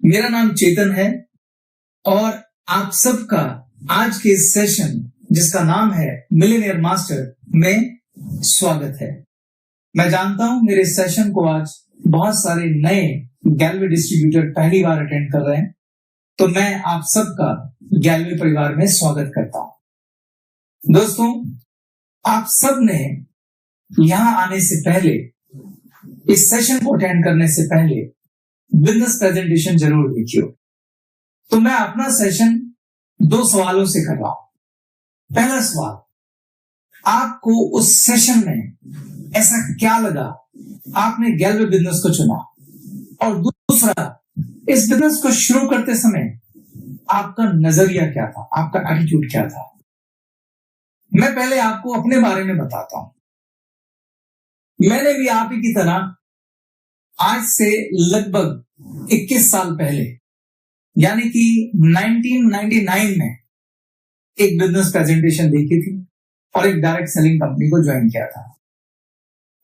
मेरा नाम चेतन है और आप सबका आज के इस सेशन जिसका नाम है मिलियनेयर मास्टर में स्वागत है। मैं जानता हूं मेरे सेशन को आज बहुत सारे नए गैलवे डिस्ट्रीब्यूटर पहली बार अटेंड कर रहे हैं, तो मैं आप सबका गैलवे परिवार में स्वागत करता हूं। दोस्तों, आप सब ने यहां आने से पहले, इस सेशन को अटेंड करने से पहले बिजनेस प्रेजेंटेशन जरूर देखियो। तो मैं अपना सेशन 2 सवालों से कर रहा हूं। पहला सवाल, आपको उस सेशन में ऐसा क्या लगा आपने गैलवे बिजनेस को चुना, और दूसरा, इस बिजनेस को शुरू करते समय आपका नजरिया क्या था, आपका एटीट्यूड क्या था। मैं पहले आपको अपने बारे में बताता हूं। मैंने भी आप ही की तरह आज से लगभग 21 साल पहले, यानी कि 1999 में एक बिजनेस प्रेजेंटेशन देखी थी और एक डायरेक्ट सेलिंग कंपनी को ज्वाइन किया था।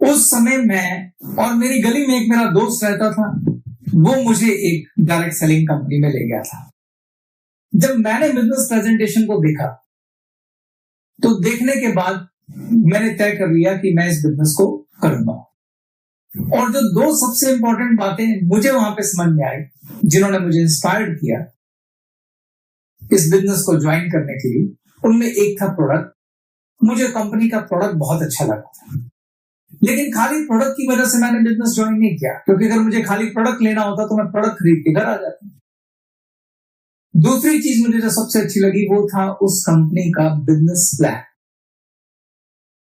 उस समय मैं और मेरी गली में एक मेरा दोस्त रहता था, वो मुझे एक डायरेक्ट सेलिंग कंपनी में ले गया था। जब मैंने बिजनेस प्रेजेंटेशन को देखा तो देखने के बाद मैंने तय कर लिया कि मैं इस बिजनेस को करूंगा। और जो 2 सबसे इंपॉर्टेंट बातें मुझे वहां पे समझ में आई, जिन्होंने मुझे इंस्पायर्ड किया इस बिजनेस को ज्वाइन करने के लिए, उनमें एक था प्रोडक्ट। मुझे कंपनी का प्रोडक्ट बहुत अच्छा लगा था, लेकिन खाली प्रोडक्ट की वजह से मैंने बिजनेस ज्वाइन नहीं किया, क्योंकि अगर मुझे खाली प्रोडक्ट लेना होता तो मैं प्रोडक्ट खरीद के घर आ जाता। दूसरी चीज मुझे जो सबसे अच्छी लगी वो था उस कंपनी का बिजनेस प्लान।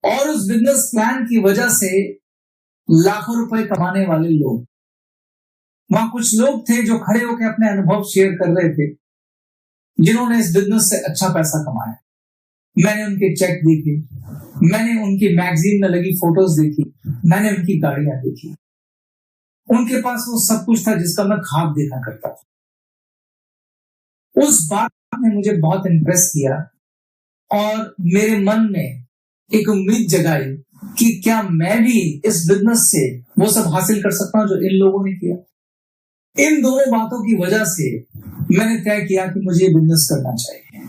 और उस बिजनेस प्लान की वजह से लाखों रुपए कमाने वाले लोग, वहां कुछ लोग थे जो खड़े होकर अपने अनुभव शेयर कर रहे थे, जिन्होंने इस बिजनेस से अच्छा पैसा कमाया। मैंने उनके चेक देखे, मैंने उनकी मैगजीन में लगी फोटोज देखी, मैंने उनकी गाड़ियां देखी। उनके पास वो सब कुछ था जिसका मैं ख्वाब देखा करता था। उस बात ने मुझे बहुत इंप्रेस किया और मेरे मन में एक उम्मीद जगाई कि क्या मैं भी इस बिजनेस से वो सब हासिल कर सकता हूं जो इन लोगों ने किया। इन दोनों बातों की वजह से मैंने तय किया कि मुझे बिजनेस करना चाहिए।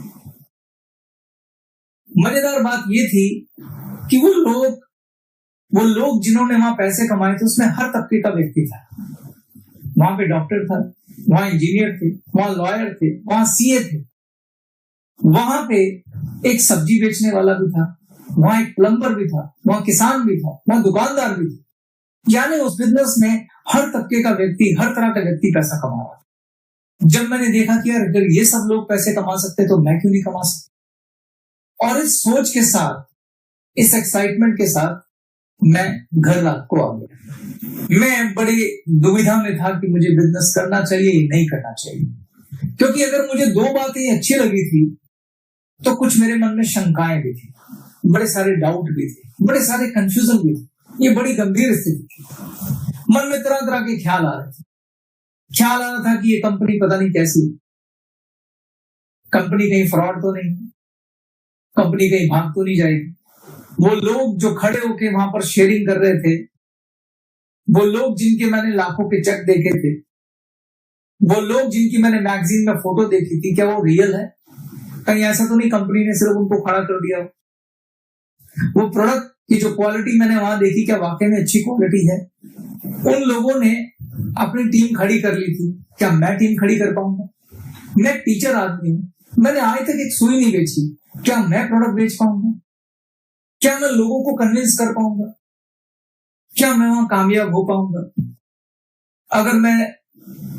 मजेदार बात ये थी कि वो लोग जिन्होंने वहां पैसे कमाए थे, उसमें हर तबके का व्यक्ति था। वहां पे डॉक्टर था, वहां इंजीनियर थे, वहां लॉयर थे, वहां सीए थे, वहां पे एक सब्जी बेचने वाला भी था, वहां एक प्लम्बर भी था, वहां किसान भी था, वहां दुकानदार भी था। यानी उस बिजनेस में हर तबके का व्यक्ति, हर तरह का व्यक्ति पैसा कमा रहा था। जब मैंने देखा कि यार अगर ये सब लोग पैसे कमा सकते तो मैं क्यों नहीं कमा सकता, और इस सोच के साथ, इस एक्साइटमेंट के साथ मैं घर रात को आ गया। मैं बड़ी दुविधा में था कि मुझे बिजनेस करना चाहिए या नहीं करना चाहिए, क्योंकि अगर मुझे 2 बातें अच्छी लगी थी तो कुछ मेरे मन में शंकाएं भी थी, बड़े सारे डाउट भी थे, बड़े सारे कंफ्यूजन भी थे। ये बड़ी गंभीर स्थिति थी। मन में तरह तरह के ख्याल आ रहे थे। ख्याल आ रहा था कि ये कंपनी पता नहीं कैसी, कंपनी कहीं फ्रॉड तो नहीं, कंपनी कहीं भाग तो नहीं जाएगी। वो लोग जो खड़े होके वहां पर शेयरिंग कर रहे थे, वो लोग जिनके मैंने लाखों के चेक देखे थे, वो लोग जिनकी मैंने मैगजीन में फोटो देखी थी, क्या वो रियल है? कहीं ऐसा तो नहीं कंपनी ने सिर्फ उनको खड़ा कर दिया? वो प्रोडक्ट की जो क्वालिटी मैंने वहां देखी, क्या वाकई में अच्छी क्वालिटी है? उन लोगों ने अपनी टीम खड़ी कर ली थी, क्या मैं टीम खड़ी कर पाऊंगा? मैं टीचर आदमी हूं, मैंने आज तक एक सुई नहीं बेची, क्या मैं प्रोडक्ट बेच पाऊंगा? क्या मैं लोगों को कन्विंस कर पाऊंगा? क्या मैं वहां कामयाब हो पाऊंगा? अगर मैं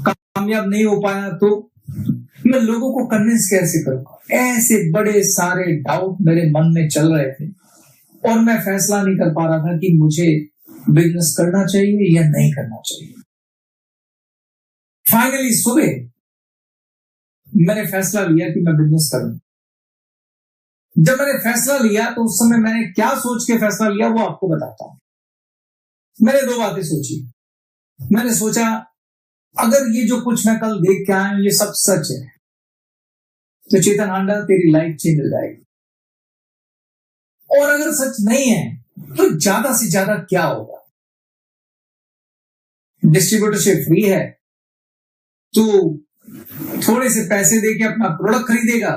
कामयाब नहीं हो पाया तो मैं लोगों को कन्विंस कैसे करूंगा? ऐसे बड़े सारे डाउट मेरे मन में चल रहे थे और मैं फैसला नहीं कर पा रहा था कि मुझे बिजनेस करना चाहिए या नहीं करना चाहिए। फाइनली सुबह मैंने फैसला लिया कि मैं बिजनेस करूंगा। जब मैंने फैसला लिया तो उस समय मैंने क्या सोच के फैसला लिया वो आपको बताता हूं। मैंने 2 बातें सोची। मैंने सोचा अगर ये जो कुछ मैं कल देख के आया हूं ये सब सच है तो चेतन हांडा तेरी लाइफ चेंज हो जाएगी, और अगर सच नहीं है तो ज्यादा से ज्यादा क्या होगा? डिस्ट्रीब्यूटरशिप फ्री है, तू थोड़े से पैसे देके अपना प्रोडक्ट खरीदेगा,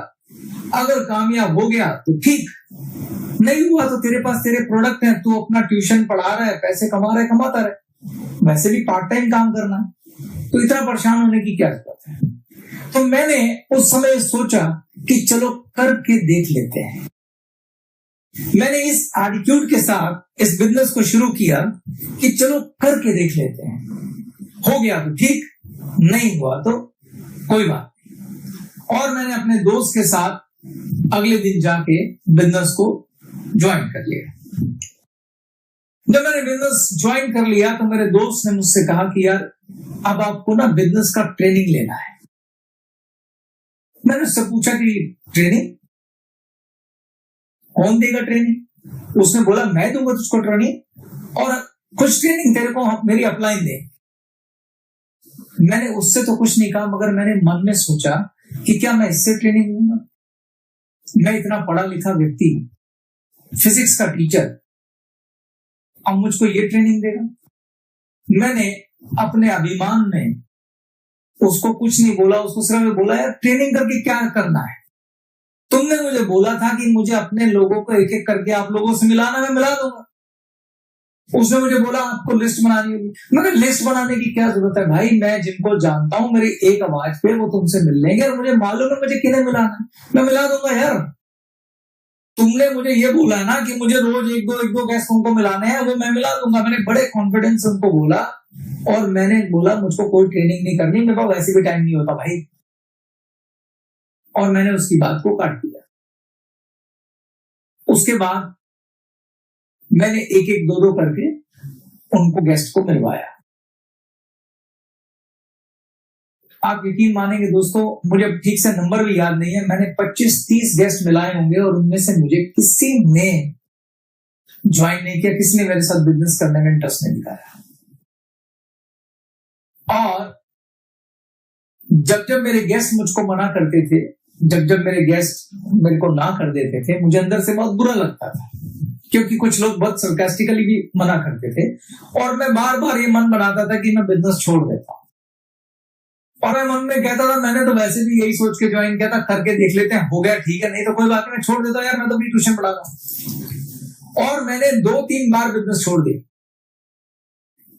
अगर कामयाब हो गया तो ठीक, नहीं हुआ तो तेरे पास तेरे प्रोडक्ट है, तू अपना ट्यूशन पढ़ा रहा है, पैसे कमा रहा है, कमाता रहे, वैसे भी पार्ट टाइम काम करना है, तो इतना परेशान होने की क्या जरूरत है। तो मैंने उस समय सोचा कि चलो करके देख लेते हैं। मैंने इस एटीट्यूड के साथ इस बिजनेस को शुरू किया कि चलो करके देख लेते हैं, हो गया तो ठीक, नहीं हुआ तो कोई बात नहीं। और मैंने अपने दोस्त के साथ अगले दिन जाके बिजनेस को ज्वाइन कर लिया। जब मैंने बिजनेस ज्वाइन कर लिया तो मेरे दोस्त ने मुझसे कहा कि यार अब आपको ना बिजनेस का ट्रेनिंग लेना है। मैंने उससे पूछा कि ट्रेनिंग कौन देगा ट्रेनिंग? उसने बोला मैं दूंगा तुझको ट्रेनिंग, और कुछ ट्रेनिंग तेरे को मेरी अपलाइन दे। मैंने उससे तो कुछ नहीं कहा, मगर मैंने मन में सोचा कि क्या मैं इससे ट्रेनिंग लूंगा? मैं इतना पढ़ा लिखा व्यक्ति, फिजिक्स का टीचर, अब मुझको ये ट्रेनिंग देगा? मैंने अपने अभिमान में उसको कुछ नहीं बोला, उसको सिर्फ बोला यार ट्रेनिंग करके क्या करना है? तुमने मुझे बोला था कि मुझे अपने लोगों को एक एक करके आप लोगों से मिलाना, मैं मिला दूंगा। उसने मुझे बोला आपको लिस्ट बनानी होगी। मगर लिस्ट बनाने की क्या जरूरत है भाई, मैं जिनको जानता हूं मेरी एक आवाज पे वो तुमसे मिल लेंगे, और मुझे मालूम है मुझे किन्हें मिलाना है, मैं मिला दूंगा यार। तुमने मुझे ये बोला ना कि मुझे रोज एक दो गेस्ट उनको मिलाने हैं, वो मैं मिला दूंगा। मैंने बड़े कॉन्फिडेंस से उनको बोला, और मैंने बोला मुझको कोई ट्रेनिंग नहीं करनी, मेरे पास वैसे भी टाइम नहीं होता भाई। और मैंने उसकी बात को काट दिया। उसके बाद मैंने एक एक दो करके उनको गेस्ट को मिलवाया। आप यकीन मानेंगे दोस्तों, मुझे ठीक से नंबर भी याद नहीं है, मैंने 25-30 गेस्ट मिलाए होंगे, और उनमें से मुझे किसी ने ज्वाइन नहीं किया, किसी ने मेरे साथ बिजनेस करने में इंटरेस्ट नहीं दिखाया। और जब जब मेरे गेस्ट मुझको मना करते थे, जब जब मेरे गेस्ट मेरे को ना कर देते थे, मुझे अंदर से बहुत बुरा लगता था, क्योंकि कुछ लोग बहुत सरकास्टिकली भी मना करते थे, और मैं बार बार ये मन बनाता था कि मैं बिजनेस छोड़ देता हूं। और मैं मन में कहता था मैंने तो वैसे भी यही सोच के ज्वाइन किया था, करके देख लेते हैं, हो गया ठीक है, नहीं तो कोई बात नहीं, मैं छोड़ देता यार, मैं तो भी ट्यूशन पढ़ा रहा हूं। और मैंने 2-3 बार बिजनेस छोड़ दिया।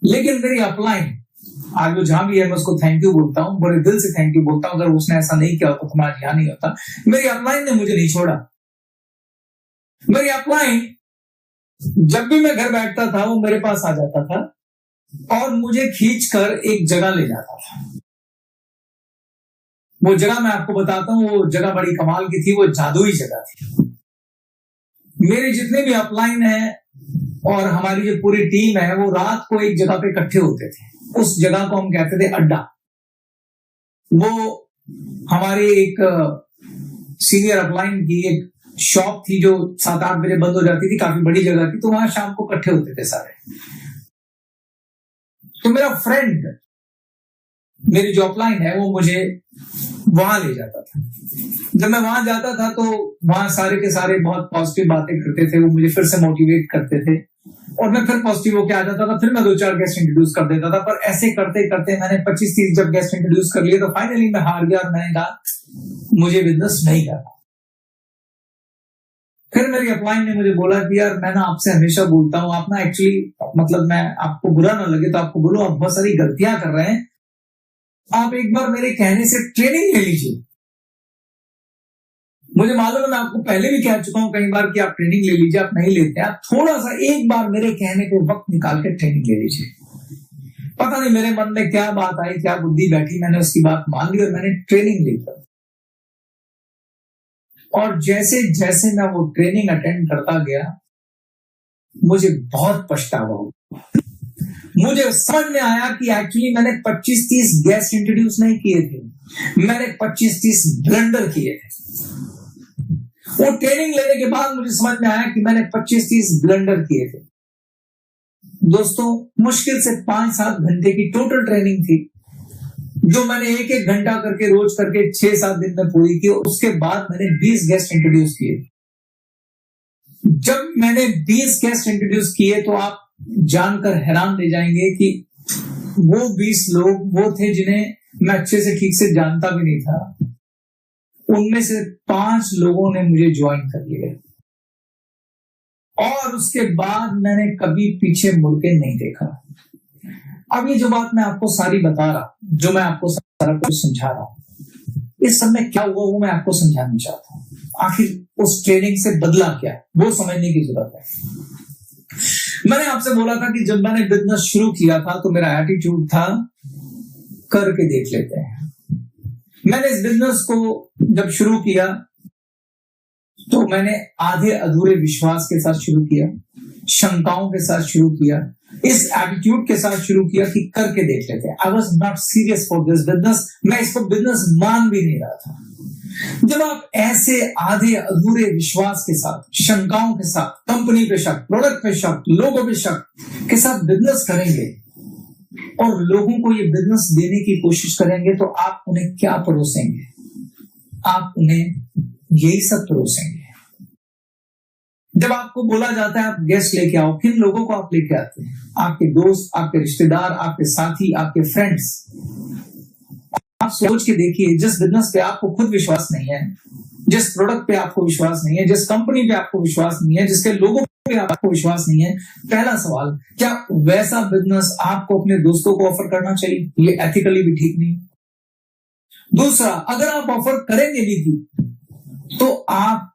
लेकिन मेरी अपलाइन, आज वो जहां भी है मैं उसको थैंक यू बोलता हूं, बड़े दिल से थैंक यू बोलता हूं, अगर उसने ऐसा नहीं किया होता तो मैं आज यहां नहीं होता। मेरी अपलाइन ने मुझे नहीं छोड़ा। मेरी अपलाइन जब भी मैं घर बैठता था वो मेरे पास आ जाता था और मुझे खींचकर एक जगह ले जाता था। वो जगह मैं आपको बताता हूं, वो जगह बड़ी कमाल की थी, वो जादुई जगह थी। मेरे जितने भी अपलाइन है और हमारी जो पूरी टीम है, वो रात को एक जगह पे इकट्ठे होते थे। उस जगह को हम कहते थे अड्डा। वो हमारे एक सीनियर अपलाइन की एक शॉप थी जो 7-8 बजे बंद हो जाती थी, काफी बड़ी जगह थी, तो वहां शाम को इकट्ठे होते थे सारे। तो मेरा फ्रेंड, मेरी जो अपलाइन है, वो मुझे वहां ले जाता था। जब मैं वहां जाता था तो वहां सारे के सारे बहुत पॉजिटिव बातें करते थे, वो मुझे फिर से मोटिवेट करते थे, और मैं फिर पॉजिटिव होके आ जाता था। फिर मैं 2-4 गेस्ट इंट्रोड्यूस कर देता था, पर ऐसे करते करते मैंने 25-30 जब गेस्ट इंट्रोड्यूस कर लिए तो फाइनली मैं हार गया और मैंने कहा मुझे बिजनेस नहीं करना। फिर मेरी अपलाइन ने मुझे बोला कि यार मैं ना आपसे हमेशा बोलता हूं, आप ना एक्चुअली, मतलब मैं आपको बुरा ना लगे तो आपको बोलो, आप बहुत सारी गलतियां कर रहे हैं, आप एक बार मेरे कहने से ट्रेनिंग ले लीजिए। मुझे मालूम है, मैं आपको पहले भी कह चुका हूं कई बार कि आप ट्रेनिंग ले लीजिए, आप नहीं लेते, आप थोड़ा सा एक बार मेरे कहने पे वक्त निकाल के ट्रेनिंग ले लीजिए। पता नहीं मेरे मन में क्या बात आई, क्या बुद्धि बैठी, मैंने उसकी बात मान ली और मैंने ट्रेनिंग ली। और जैसे जैसे मैं वो ट्रेनिंग अटेंड करता गया, मुझे बहुत पछतावा हुआ। मुझे समझ में आया कि एक्चुअली मैंने 25-30 गेस्ट इंट्रोड्यूस नहीं किए थे, मैंने 25-30 ब्लंडर किए थे। वो ट्रेनिंग लेने के बाद मुझे समझ में आया कि मैंने 25-30 ब्लंडर किए थे। दोस्तों, मुश्किल से 5-7 घंटे की टोटल ट्रेनिंग थी, जो मैंने 1-1 घंटा करके रोज करके 6-7 दिन में पूरी की। उसके बाद मैंने 20 गेस्ट इंट्रोड्यूस किए। जब मैंने 20 गेस्ट इंट्रोड्यूस किए तो आप जानकर हैरान रह जाएंगे कि वो 20 लोग वो थे जिन्हें मैं अच्छे से ठीक से जानता भी नहीं था। उनमें से 5 लोगों ने मुझे ज्वाइन कर लिया और उसके बाद मैंने कभी पीछे मुड़ के नहीं देखा। अब ये जो बात मैं आपको सारी बता रहा, जो मैं आपको सारा कुछ समझा रहा हूं, इस सब में क्या हुआ वो मैं आपको समझाना चाहता हूं। आखिर उस ट्रेनिंग से बदला क्या, वो समझने की जरूरत है। मैंने आपसे बोला था कि जब मैंने बिजनेस शुरू किया था तो मेरा एटीट्यूड था करके देख लेते हैं। मैंने इस बिजनेस को जब शुरू किया तो मैंने आधे अधूरे विश्वास के साथ शुरू किया, शंकाओं के साथ शुरू किया, इस एटीट्यूड के साथ शुरू किया कि करके देख लेते हैं। I was not serious for this business. मैं इसको बिजनेस मान भी नहीं रहा था। जब आप ऐसे आधे अधूरे विश्वास के साथ, शंकाओं के साथ, कंपनी पे शक, प्रोडक्ट पे शक, लोगों पे शक के साथ बिजनेस करेंगे और लोगों को ये बिजनेस देने की कोशिश करेंगे तो आप उन्हें क्या परोसेंगे? आप उन्हें यही सब परोसेंगे। जब आपको बोला जाता है आप गेस्ट लेके आओ, किन लोगों को आप लेके आते हैं? आपके दोस्त, आपके रिश्तेदार, आपके साथी, आपके फ्रेंड्स। आप सोच के देखिए, जिस बिजनेस पे आपको खुद विश्वास नहीं है, जिस प्रोडक्ट पे आपको विश्वास नहीं है, जिस कंपनी पे आपको विश्वास नहीं है, जिसके लोगों पे आपको विश्वास नहीं है, पहला सवाल, क्या वैसा बिजनेस आपको अपने दोस्तों को ऑफर करना चाहिए? ये एथिकली भी ठीक नहीं। दूसरा, अगर आप ऑफर करेंगे भी तो आप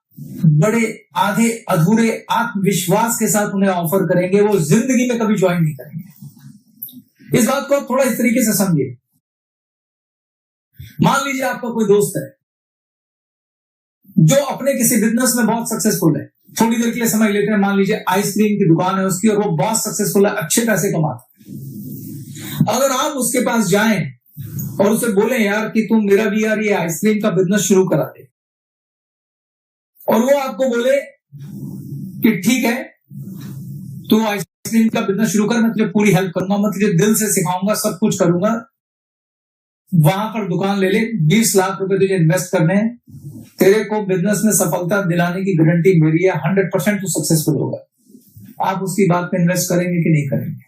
बड़े आधे अधूरे आत्मविश्वास के साथ उन्हें ऑफर करेंगे, वो जिंदगी में कभी ज्वाइन नहीं करेंगे। इस बात को आप थोड़ा इस तरीके से समझिए। मान लीजिए आपका कोई दोस्त है जो अपने किसी बिजनेस में बहुत सक्सेसफुल है। थोड़ी देर के लिए समझ लेते हैं, मान लीजिए आइसक्रीम की दुकान है उसकी और वो बहुत सक्सेसफुल है, अच्छे पैसे कमाता है। अगर आप उसके पास जाएं और उसे बोले यार कि तुम मेरा भी यार ये आइसक्रीम का बिजनेस शुरू करा दे, और वो आपको बोले कि ठीक है तू आइसक्रीम का बिजनेस शुरू कर, मैं तुझे पूरी हेल्प करूंगा, मैं तुझे दिल से सिखाऊंगा, सब कुछ करूंगा, वहां पर दुकान ले ले, 20 लाख रुपए तुझे इन्वेस्ट करने हैं, तेरे को बिजनेस में सफलता दिलाने की गारंटी मेरी है, 100% तू सक्सेसफुल होगा। आप उसकी बात पे इन्वेस्ट करेंगे कि नहीं करेंगे?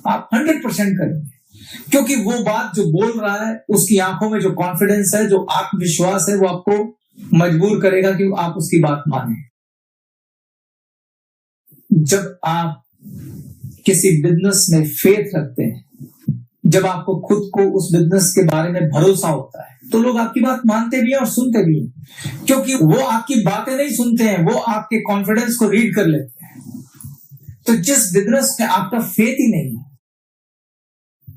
आप 100% करेंगे, क्योंकि वो बात जो बोल रहा है, उसकी आंखों में जो कॉन्फिडेंस है, जो आत्मविश्वास है, वो आपको मजबूर करेगा कि आप उसकी बात माने। जब आप किसी बिजनेस में फेथ रखते हैं, जब आपको खुद को उस बिजनेस के बारे में भरोसा होता है, तो लोग आपकी बात मानते भी हैं और सुनते भी हैं, क्योंकि वो आपकी बातें नहीं सुनते हैं, वो आपके कॉन्फिडेंस को रीड कर लेते हैं। तो जिस बिजनेस में आपका फेथ ही नहीं है,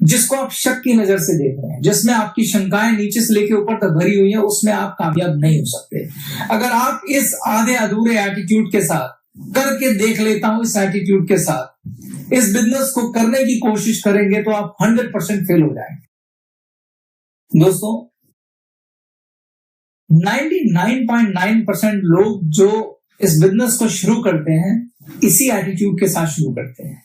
जिसको आप शक की नजर से देख रहे हैं, जिसमें आपकी शंकाएं नीचे से लेकर ऊपर तक भरी हुई है, उसमें आप कामयाब नहीं हो सकते। अगर आप इस आधे अधूरे एटीट्यूड के साथ, करके देख लेता हूं इस एटीट्यूड के साथ इस बिजनेस को करने की कोशिश करेंगे, तो आप 100% फेल हो जाएंगे। दोस्तों, 99.9% लोग जो इस बिजनेस को शुरू करते हैं, इसी एटीट्यूड के साथ शुरू करते हैं,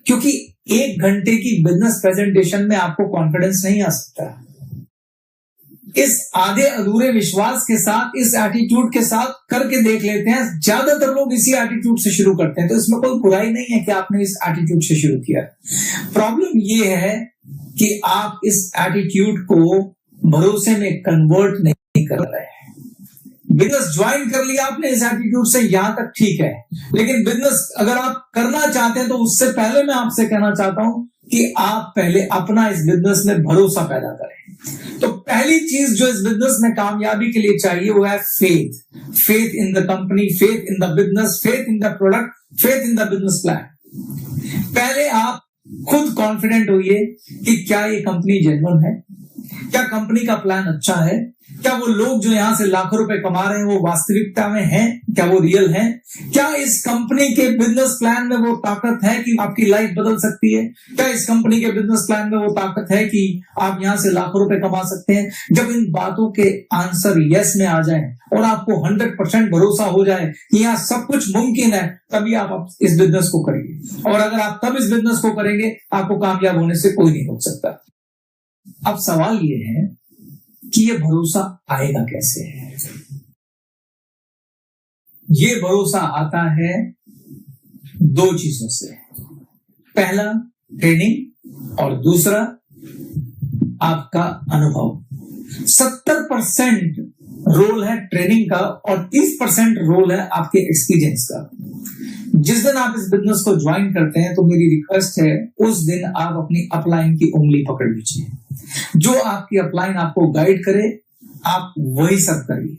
क्योंकि 1 घंटे की बिजनेस प्रेजेंटेशन में आपको कॉन्फिडेंस नहीं आ सकता। इस आधे अधूरे विश्वास के साथ, इस एटीट्यूड के साथ करके देख लेते हैं। ज्यादातर लोग इसी एटीट्यूड से शुरू करते हैं, तो इसमें कोई बुराई नहीं है कि आपने इस एटीट्यूड से शुरू किया। प्रॉब्लम ये है कि आप इस एटीट्यूड को भरोसे में कन्वर्ट नहीं कर रहे हैं। बिजनेस ज्वाइन कर लिया आपने इस एटीट्यूड से, यहां तक ठीक है, लेकिन बिजनेस अगर आप करना चाहते हैं तो उससे पहले मैं आपसे कहना चाहता हूं कि आप पहले अपना इस बिजनेस में भरोसा पैदा करें। तो पहली चीज जो इस बिजनेस में कामयाबी के लिए चाहिए वो है faith. Faith in the company, faith in the business, faith in the product, faith in the business plan. पहले आप खुद कॉन्फिडेंट होइए कि क्या ये कंपनी जेन्युइन है, क्या कंपनी का प्लान अच्छा है, क्या वो लोग जो यहां से लाखों रुपए कमा रहे हैं वो वास्तविकता में हैं, क्या वो रियल हैं, क्या इस कंपनी के बिजनेस प्लान में वो ताकत है कि आपकी लाइफ बदल सकती है, क्या इस कंपनी के बिजनेस प्लान में वो ताकत है कि आप यहां से लाखों रुपए कमा सकते हैं। जब इन बातों के आंसर यस में आ जाएं और आपको 100% भरोसा हो जाए कि यहाँ सब कुछ मुमकिन है, तभी आप इस बिजनेस को करिए। और अगर आप तब इस बिजनेस को करेंगे, आपको कामयाब होने से कोई नहीं रोक सकता। अब सवाल ये है कि ये भरोसा आएगा कैसे? ये भरोसा आता है 2 चीजों से। पहला ट्रेनिंग और दूसरा आपका अनुभव। 70% रोल है ट्रेनिंग का और 30% रोल है आपके एक्सपीरियंस का। जिस दिन आप इस बिजनेस को ज्वाइन करते हैं तो मेरी रिक्वेस्ट है उस दिन आप अपनी अपलाइन की उंगली पकड़ लीजिए। जो आपकी अपलाइन आपको गाइड करे आप वही सब करिए।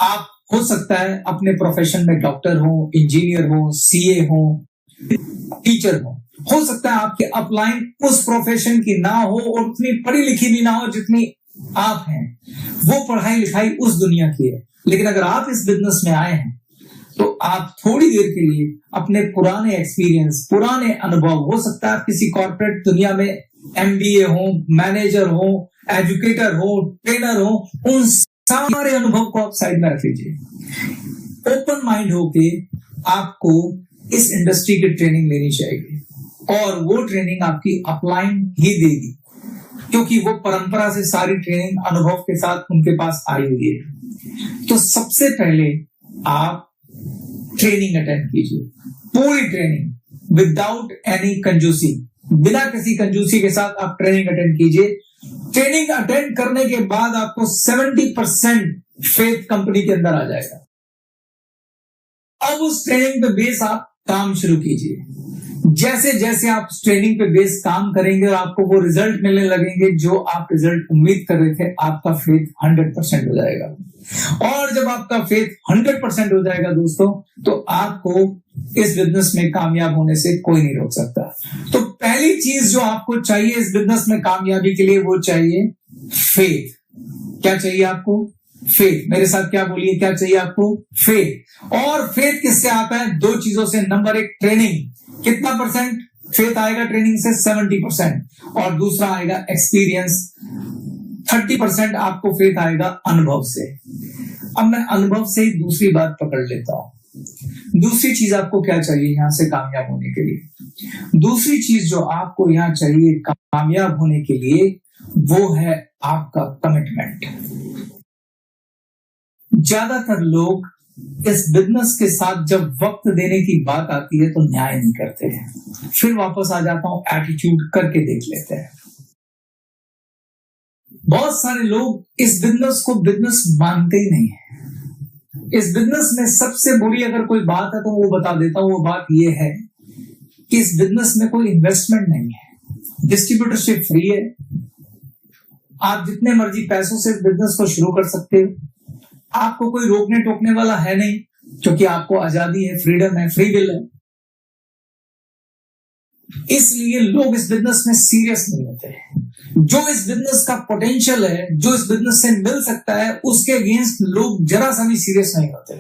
आप हो सकता है अपने प्रोफेशन में डॉक्टर हो, इंजीनियर हो, सीए हो, टीचर हो सकता है आपके अपलाइन उस प्रोफेशन की ना हो और उतनी पढ़ी लिखी भी ना हो जितनी आप हैं, वो पढ़ाई लिखाई उस दुनिया की है। लेकिन अगर आप इस बिजनेस में आए हैं तो आप थोड़ी देर के लिए अपने पुराने एक्सपीरियंस, पुराने अनुभव, हो सकता है आप किसी कॉर्पोरेट दुनिया में एमबीए हो, मैनेजर हो, एजुकेटर हो, ट्रेनर हो, उन सारे अनुभव को आप साइड में रख लीजिए। ओपन माइंड होके आपको इस इंडस्ट्री की ट्रेनिंग लेनी चाहिए और वो ट्रेनिंग आपकी अपलाइन ही देगी, क्योंकि वो परंपरा से सारी ट्रेनिंग अनुभव के साथ उनके पास आई हुई है। तो सबसे पहले आप ट्रेनिंग अटेंड कीजिए, पूरी ट्रेनिंग विदाउट एनी कंजूसी, बिना किसी कंजूसी के साथ आप ट्रेनिंग अटेंड कीजिए। ट्रेनिंग अटेंड करने के बाद आपको 70% फेथ कंपनी के अंदर आ जाएगा। अब उस ट्रेनिंग पे बेस आप काम शुरू कीजिए। जैसे जैसे आप ट्रेनिंग पे बेस काम करेंगे और आपको वो रिजल्ट मिलने लगेंगे जो आप रिजल्ट उम्मीद कर रहे थे, आपका फेथ 100% हो जाएगा। और जब आपका फेथ 100% हो जाएगा दोस्तों, तो आपको इस बिजनेस में कामयाब होने से कोई नहीं रोक सकता। तो पहली चीज जो आपको चाहिए इस बिजनेस में कामयाबी के लिए, वो चाहिए फेथ। क्या चाहिए आपको? फेथ। मेरे साथ क्या बोलिए, क्या चाहिए आपको? फेथ। और फेथ किससे आता है? दो चीजों से। नंबर एक, ट्रेनिंग। कितना परसेंट फेथ आएगा ट्रेनिंग से? 70%। और दूसरा आएगा एक्सपीरियंस। 30% आपको फेथ आएगा अनुभव से। अब मैं अनुभव से ही दूसरी बात पकड़ लेता हूं। दूसरी चीज आपको क्या चाहिए यहां से कामयाब होने के लिए? दूसरी चीज जो आपको यहां चाहिए कामयाब होने के लिए, वो है आपका कमिटमेंट। ज्यादातर लोग इस बिजनेस के साथ जब वक्त देने की बात आती है तो न्याय नहीं करते हैं। फिर वापस आ जाता हूं, एटीट्यूड करके देख लेते हैं। बहुत सारे लोग इस बिजनेस को बिजनेस मानते ही नहीं है। इस बिजनेस में सबसे बुरी अगर कोई बात है तो वो बता देता हूं। वो बात ये है कि इस बिजनेस में कोई इन्वेस्टमेंट नहीं है, डिस्ट्रीब्यूटरशिप फ्री है। आप जितने मर्जी पैसों से इस बिजनेस को शुरू कर सकते हो। आपको कोई रोकने टोकने वाला है नहीं, क्योंकि आपको आजादी है, फ्रीडम है, फ्री विल है। इसलिए लोग इस बिजनेस में सीरियस नहीं होते। जो इस बिजनेस का पोटेंशियल है, जो इस बिजनेस से मिल सकता है, उसके अगेंस्ट लोग जरा सा भी सीरियस नहीं होते।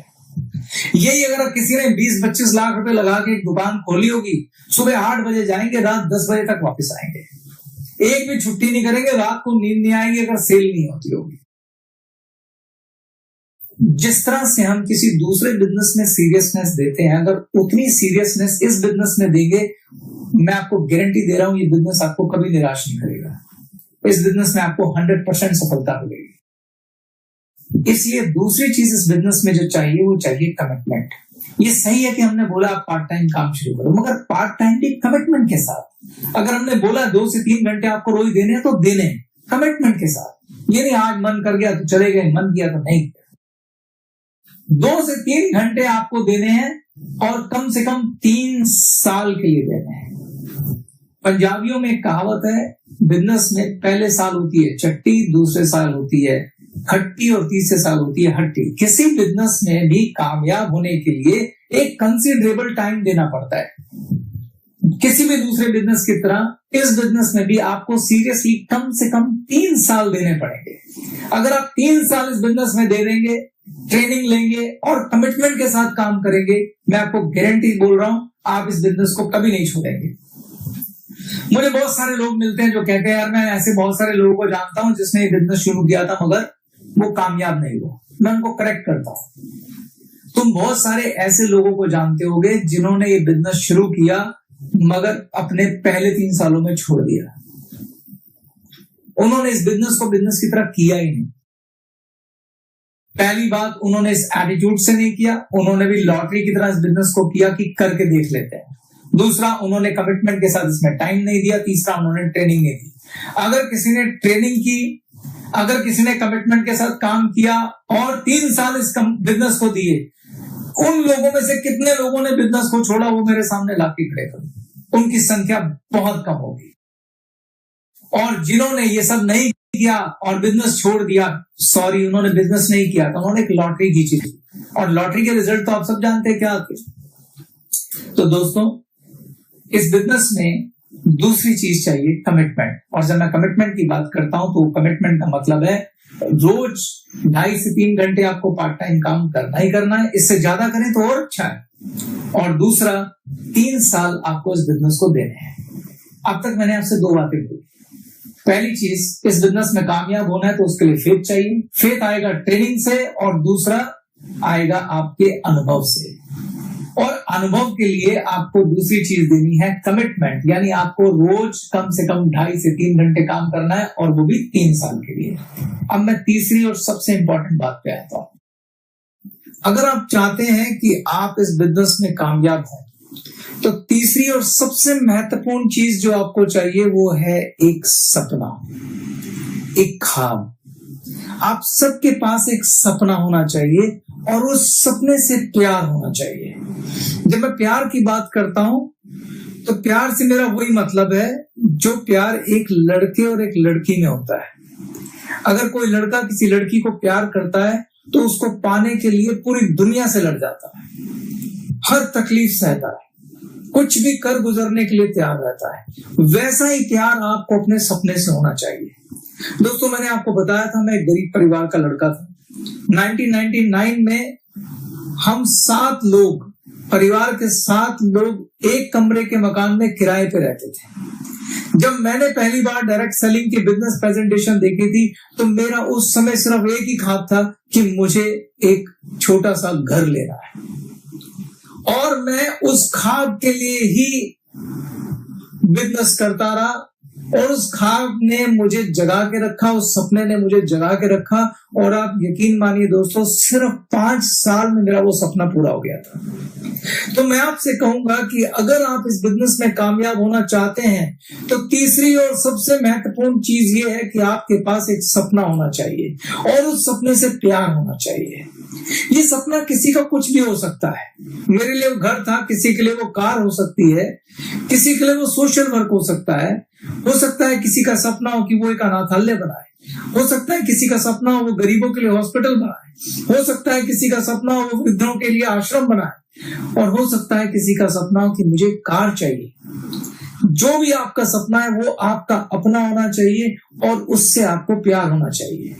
यही अगर किसी ने 20-25 लाख रुपए लगा के एक दुकान खोली होगी, सुबह 8 बजे जाएंगे, रात 10 बजे तक वापस आएंगे, एक भी छुट्टी नहीं करेंगे, रात को नींद नहीं आएगी अगर सेल नहीं होती होगी। जिस तरह से हम किसी दूसरे बिजनेस में सीरियसनेस देते हैं, अगर उतनी सीरियसनेस इस बिजनेस में देंगे, मैं आपको गारंटी दे रहा हूं ये बिजनेस आपको कभी निराश नहीं करेगा। इस बिजनेस में आपको 100% सफलता मिलेगी। इसलिए दूसरी चीज इस बिजनेस में जो चाहिए वो चाहिए कमिटमेंट। ये सही है कि हमने बोला आप पार्ट टाइम काम शुरू करो, मगर पार्ट टाइम भी कमिटमेंट के साथ। अगर हमने बोला 2 से 3 घंटे आपको रोज देने हैं तो देने, कमिटमेंट के साथ। ये नहीं आज मन कर गया तो चले गए, मन किया तो नहीं। 2 से 3 घंटे आपको देने हैं और कम से कम 3 साल के लिए देने हैं। पंजाबियों में एक कहावत है, बिजनेस में पहले साल होती है चट्टी, दूसरे साल होती है खट्टी और तीसरे साल होती है हट्टी। किसी बिजनेस में भी कामयाब होने के लिए एक कंसिडरेबल टाइम देना पड़ता है। किसी भी दूसरे बिजनेस की तरह इस बिजनेस में भी आपको सीरियसली कम से कम 3 साल देने पड़ेंगे। अगर आप 3 साल इस बिजनेस में दे देंगे, ट्रेनिंग लेंगे और कमिटमेंट के साथ काम करेंगे, मैं आपको गारंटी बोल रहा हूं आप इस बिजनेस को कभी नहीं छोड़ेंगे। मुझे बहुत सारे लोग मिलते हैं जो कहते हैं यार मैं ऐसे बहुत सारे लोगों को जानता हूं जिसने ये बिजनेस शुरू किया था मगर वो कामयाब नहीं हुआ। मैं उनको करेक्ट करता हूं, तुम बहुत सारे ऐसे लोगों को जानते होगे जिन्होंने ये बिजनेस शुरू किया मगर अपने पहले 3 सालों में छोड़ दिया। उन्होंने इस बिजनेस को बिजनेस की तरह किया ही नहीं। पहली बात, उन्होंने इस एटीट्यूड से नहीं किया, उन्होंने भी लॉटरी की तरह इस बिजनेस को किया कि करके देख लेते हैं। दूसरा, उन्होंने कमिटमेंट के साथ इसमें टाइम नहीं दिया। तीसरा, उन्होंने ट्रेनिंग नहीं दी। अगर किसी ने ट्रेनिंग की, अगर किसी ने कमिटमेंट के साथ काम किया और 3 साल इस बिजनेस को दिए, उन लोगों में से कितने लोगों ने बिजनेस को छोड़ा, वो मेरे सामने लाके खड़े करो। उनकी संख्या बहुत कम होगी। और जिन्होंने ये सब नहीं किया और बिजनेस छोड़ दिया, सॉरी, उन्होंने बिजनेस नहीं किया तो उन्होंने एक लॉटरी खींची थी, और लॉटरी के रिजल्ट तो आप सब जानते हैं क्या आते। तो दोस्तों, इस बिजनेस में दूसरी चीज चाहिए, कमिटमेंट। और जब मैं कमिटमेंट की बात करता हूं तो कमिटमेंट का मतलब है रोज 2.5 से 3 घंटे आपको पार्ट टाइम काम करना ही करना है। इससे ज्यादा करें तो और अच्छा है। और दूसरा, 3 साल आपको इस बिजनेस को देने हैं। अब तक मैंने आपसे 2 बातें बोली। पहली चीज, इस बिजनेस में कामयाब होना है तो उसके लिए फेथ चाहिए। फेथ आएगा ट्रेनिंग से, और दूसरा आएगा आपके अनुभव से। और अनुभव के लिए आपको दूसरी चीज देनी है, कमिटमेंट। यानी आपको रोज कम से कम 2.5 से 3 घंटे काम करना है, और वो भी 3 साल के लिए। अब मैं तीसरी और सबसे इंपॉर्टेंट बात पे आता हूं। अगर आप चाहते हैं कि आप इस बिजनेस में कामयाब हो, तो तीसरी और सबसे महत्वपूर्ण चीज जो आपको चाहिए वो है एक सपना, एक ख्वाब। आप सबके पास एक सपना होना चाहिए, और उस सपने से प्यार होना चाहिए। जब मैं प्यार की बात करता हूं तो प्यार से मेरा वही मतलब है जो प्यार एक लड़के और एक लड़की में होता है। अगर कोई लड़का किसी लड़की को प्यार करता है तो उसको पाने के लिए पूरी दुनिया से लड़ जाता है, हर तकलीफ सहता है, कुछ भी कर गुजरने के लिए तैयार रहता है। वैसा ही प्यार आपको अपने सपने से होना चाहिए। दोस्तों, मैंने आपको बताया था मैं एक गरीब परिवार का लड़का था। 1999 में हम 7 लोग, परिवार के 7 लोग एक कमरे के मकान में किराए पे रहते थे। जब मैंने पहली बार डायरेक्ट सेलिंग की बिजनेस प्रेजेंटेशन देखी थी तो मेरा उस समय सिर्फ एक ही ख्वाब था कि मुझे एक छोटा सा घर लेना है, और मैं उस ख्वाब के लिए ही बिजनेस करता रहा। और उस ख्वाब ने मुझे जगा के रखा, उस सपने ने मुझे जगा के रखा। और आप यकीन मानिए दोस्तों, सिर्फ 5 साल में मेरा वो सपना पूरा हो गया था। तो मैं आपसे कहूंगा कि अगर आप इस बिजनेस में कामयाब होना चाहते हैं तो तीसरी और सबसे महत्वपूर्ण चीज ये है कि आपके पास एक सपना होना चाहिए, और उस सपने से प्यार होना चाहिए। ये सपना किसी का कुछ भी हो सकता है। मेरे लिए वो घर था, किसी के लिए वो कार हो सकती है, किसी के लिए वो सोशल वर्क हो सकता है किसी का सपना हो कि वो एक अनाथालय बनाए, हो सकता है किसी का सपना हो वो गरीबों के लिए हॉस्पिटल बनाए, हो सकता है किसी का सपना हो वो वृद्धों के लिए आश्रम बनाए, और हो सकता है किसी का सपना हो कि मुझे कार चाहिए। जो भी आपका सपना है वो आपका अपना होना चाहिए, और उससे आपको प्यार होना चाहिए।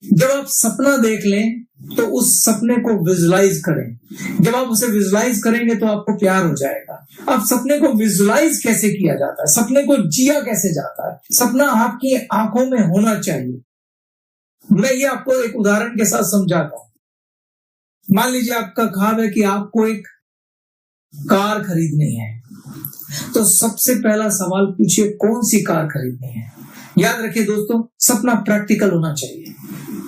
जब आप सपना देख लें तो उस सपने को विजुलाइज करें। जब आप उसे विजुलाइज करेंगे तो आपको प्यार हो जाएगा। अब सपने को विजुलाइज कैसे किया जाता है, सपने को जिया कैसे जाता है? सपना आपकी आंखों में होना चाहिए। मैं ये आपको एक उदाहरण के साथ समझाता हूं। मान लीजिए आपका ख्वाब है कि आपको एक कार खरीदनी है, तो सबसे पहला सवाल पूछिए कौन सी कार खरीदनी है। याद रखिए दोस्तों, सपना प्रैक्टिकल होना चाहिए।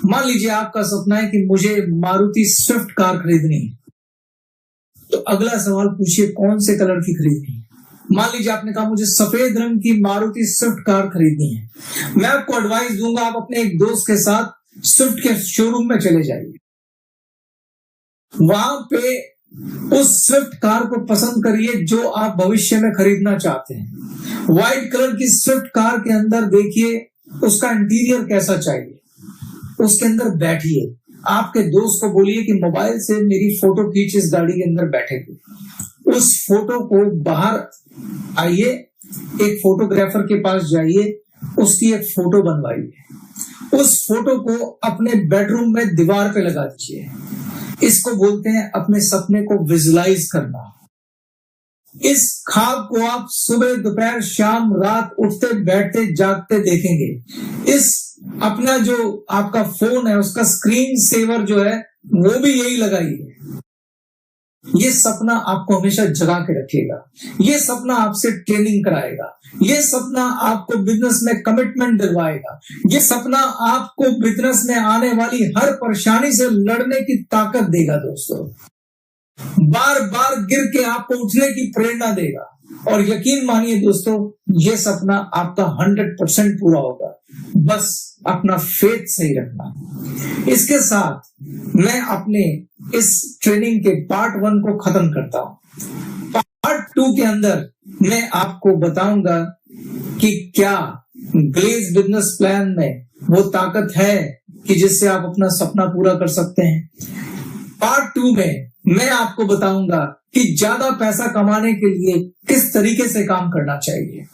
मान लीजिए आपका सपना है कि मुझे मारुति स्विफ्ट कार खरीदनी है, तो अगला सवाल पूछिए कौन से कलर की खरीदनी है। मान लीजिए आपने कहा मुझे सफेद रंग की मारुति स्विफ्ट कार खरीदनी है। मैं आपको एडवाइस दूंगा, आप अपने एक दोस्त के साथ स्विफ्ट के शोरूम में चले जाइए, वहां पे उस स्विफ्ट कार को पसंद करिए जो आप भविष्य में खरीदना चाहते हैं। व्हाइट कलर की स्विफ्ट कार के अंदर देखिए उसका इंटीरियर कैसा चाहिए, उसके अंदर बैठिए। आपके दोस्त को बोलिए कि मोबाइल से मेरी फोटो खींच इस गाड़ी के अंदर बैठे हुए। उस फोटो को बाहर आइए, एक फोटोग्राफर के पास जाइए, उसकी एक फोटो बनवाइए। उस फोटो को अपने बेडरूम में दीवार पे लगा दीजिए। इसको बोलते हैं अपने सपने को विजुलाइज करना। इस ख्वाब को आप सुबह, दोपहर, शाम, रात, उठते बैठते जागते देखेंगे। इस अपना जो आपका फोन है उसका स्क्रीन सेवर जो है वो भी यही लगाइए। ये सपना आपको हमेशा जगा के रखेगा। ये सपना आपसे ट्रेनिंग कराएगा। ये सपना आपको बिजनेस में कमिटमेंट दिलवाएगा। ये सपना आपको बिजनेस में आने वाली हर परेशानी से लड़ने की ताकत देगा दोस्तों। बार बार गिर के आपको उठने की प्रेरणा देगा। और यकीन मानिए दोस्तों, ये सपना आपका 100% पूरा होगा। बस अपना फेथ सही रखना। इसके साथ मैं अपने इस ट्रेनिंग के पार्ट 1 को खत्म करता हूं। पार्ट 2 के अंदर मैं आपको बताऊंगा कि क्या ग्लेज बिजनेस प्लान में वो ताकत है कि जिससे आप अपना सपना पूरा कर सकते हैं। पार्ट 2 में मैं आपको बताऊंगा कि ज्यादा पैसा कमाने के लिए किस तरीके से काम करना चाहिए।